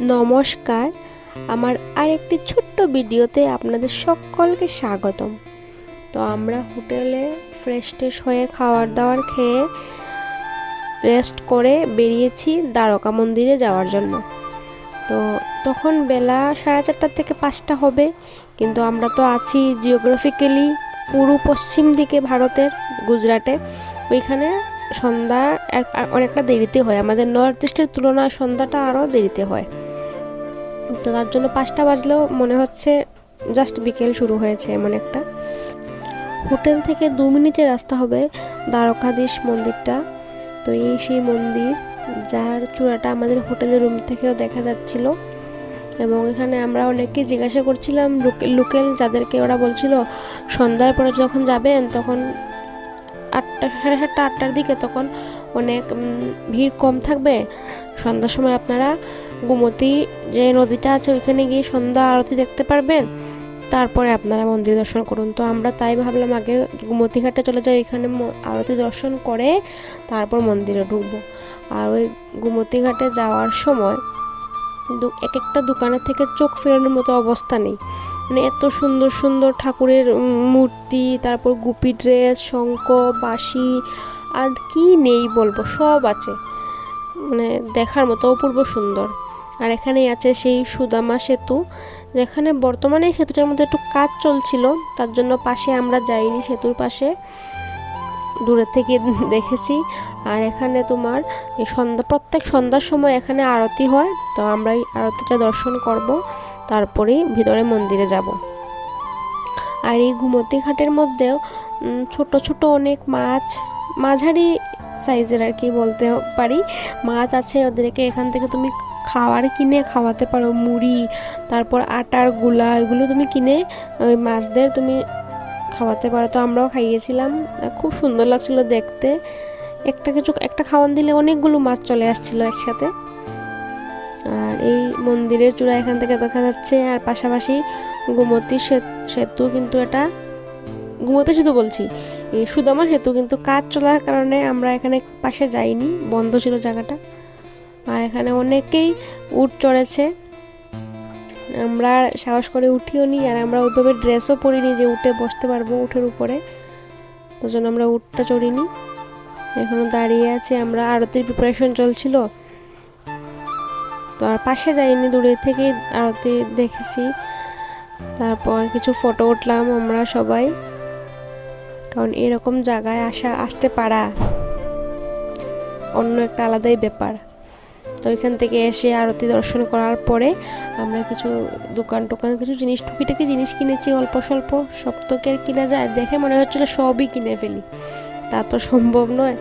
নমস্কার, আমার আরেকটি ছোট্ট ভিডিওতে আপনাদের সকলকে স্বাগতম। তো আমরা হোটেলে ফ্রেশ ট্রেশ হয়ে খাবার দাবার খেয়ে রেস্ট করে বেরিয়েছি দ্বারকা মন্দিরে যাওয়ার জন্য। তো তখন বেলা 4:30 থেকে 5টা হবে, কিন্তু আমরা তো আছি জিওগ্রাফিক্যালি পুরো পশ্চিম দিকে ভারতের, গুজরাটে। ওইখানে সন্ধ্যা অনেকটা দেরিতে হয়, আমাদের নর্থ ইস্টের তুলনায় সন্ধ্যাটা আরও দেরিতে হয়। তো তার জন্য 5টা বাজলেও মনে হচ্ছে জাস্ট বিকেল শুরু হয়েছে এমন একটা। হোটেল থেকে 2 মিনিটের রাস্তা হবে দ্বারকাধীশ মন্দিরটা। তো এই সেই মন্দির যার চূড়াটা আমাদের হোটেলের রুম থেকেও দেখা যাচ্ছিল। এবং এখানে আমরা অনেককে জিজ্ঞাসা করছিলাম, লোকাল যাদেরকে, ওরা বলছিল সন্ধ্যার পরে যখন যাবেন তখন 8টা, 7:30, 8টার দিকে তখন অনেক ভিড় কম থাকবে। সন্ধ্যার সময় আপনারা গোমতী যে নদীটা আছে ওইখানে গিয়ে সন্ধ্যা আরতি দেখতে পারবেন, তারপরে আপনারা মন্দির দর্শন করুন। তো আমরা তাই ভাবলাম আগে গোমতী ঘাটে চলে যাই, এখানে আরতি দর্শন করে তারপর মন্দিরে ঢুকবো। আর ওই গোমতী ঘাটে যাওয়ার সময় এক একটা দোকানের থেকে চোখ ফেরানোর মতো অবস্থা নেই, মানে এত সুন্দর সুন্দর ঠাকুরের মূর্তি, তারপর গুপি ড্রেস, শঙ্খ, বাঁশি, আর কি নেই বলবো, সব আছে, মানে দেখার মতো অপূর্ব সুন্দর। আর এখানেই আছে সেই সুদামা সেতু, যেখানে বর্তমানে সেতুটার মধ্যে একটু কাজ চলছিল, তার জন্য পাশে আমরা যাইনি, সেতুর পাশে দূরের থেকে দেখেছি। আর এখানে তোমার প্রত্যেক সন্ধ্যার সময় এখানে আরতি হয়, তো আমরা এই আরতিটা দর্শন করব, তারপরেই ভিতরে মন্দিরে যাব। আর এই গোমতী ঘাটের মধ্যেও ছোট ছোট অনেক মাছ, মাঝারি সাইজের আর কি বলতে পারি, মাছ আছে। ওদেরকে এখান থেকে তুমি খাবার কিনে খাওয়াতে পারো, মুড়ি, তারপর আটার গুলা, এগুলো তুমি কিনে ওই মাছদের তুমি খাওয়াতে পারো। তো আমরাও খাইয়েছিলাম, খুব সুন্দর লাগছিল দেখতে। একটা খাওয়ান দিলে অনেকগুলো মাছ চলে আসছিল একসাথে। আর এই মন্দিরের চূড়া এখান থেকে দেখা যাচ্ছে। আর পাশাপাশি গোমতী সেতু, কিন্তু এটা গোমতী সেতু বলছি, এই সুদামা সেতু, কিন্তু কাজ চলার কারণে আমরা এখানে পাশে যাইনি, বন্ধ ছিল জায়গাটা। আর এখানে অনেকেই উট চড়েছে, আমরা সাহস করে উঠিও নি, আর আমরা ওইভাবে ড্রেসও পরিনি যে উঠে বসতে পারবো উঠের উপরে, তার জন্য আমরা উটটা চড়িনি। এখনো দাঁড়িয়ে আছে, আমরা আরতির প্রিপারেশন চলছিল, তো আর পাশে যাইনি, দূরে থেকেই আরতি দেখেছি। তারপর কিছু ফটো উঠলাম আমরা সবাই, কারণ এরকম জায়গায় আসতে পারা অন্য একটা আলাদাই ব্যাপার। তো ওইখান থেকে এসে আরতি দর্শন করার পরে আমরা কিছু দোকান কিছু টুকিটাকি জিনিস কিনেছি, অল্প স্বল্প, সব তো আর কিনা যায়, দেখে মনে হচ্ছিল সবই কিনে ফেলি, তা তো সম্ভব নয়।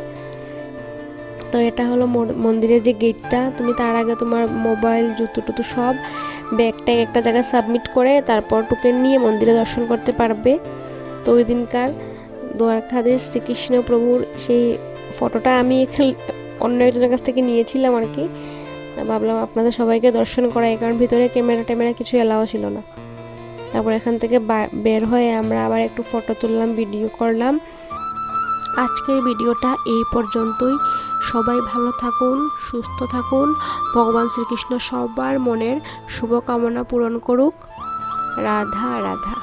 তো এটা হলো মন্দিরের যে গেটটা, তুমি তার আগে তোমার মোবাইল, জুতো টুতো সব ব্যাগটা একটা জায়গায় সাবমিট করে তারপর টোকেন নিয়ে মন্দিরে দর্শন করতে পারবে। তো ওই দিনকার দ্বারকাধীশ শ্রীকৃষ্ণ প্রভুর সেই ফটোটা আমি অন্য একজনের কাছ থেকে নিয়েছিলাম আর কি, ভাবলাম আপনাদের সবাইকে দর্শন করাই, কারণ ভিতরে ক্যামেরা কিছু এলাও ছিল না। তারপর এখান থেকে বের হয়ে আমরা আবার একটু ফটো তুললাম, ভিডিও করলাম। আজকের ভিডিওটা এই পর্যন্তই। সবাই ভালো থাকুন, সুস্থ থাকুন, ভগবান শ্রীকৃষ্ণ সবার মনের শুভকামনা পূরণ করুক। রাধা রাধা।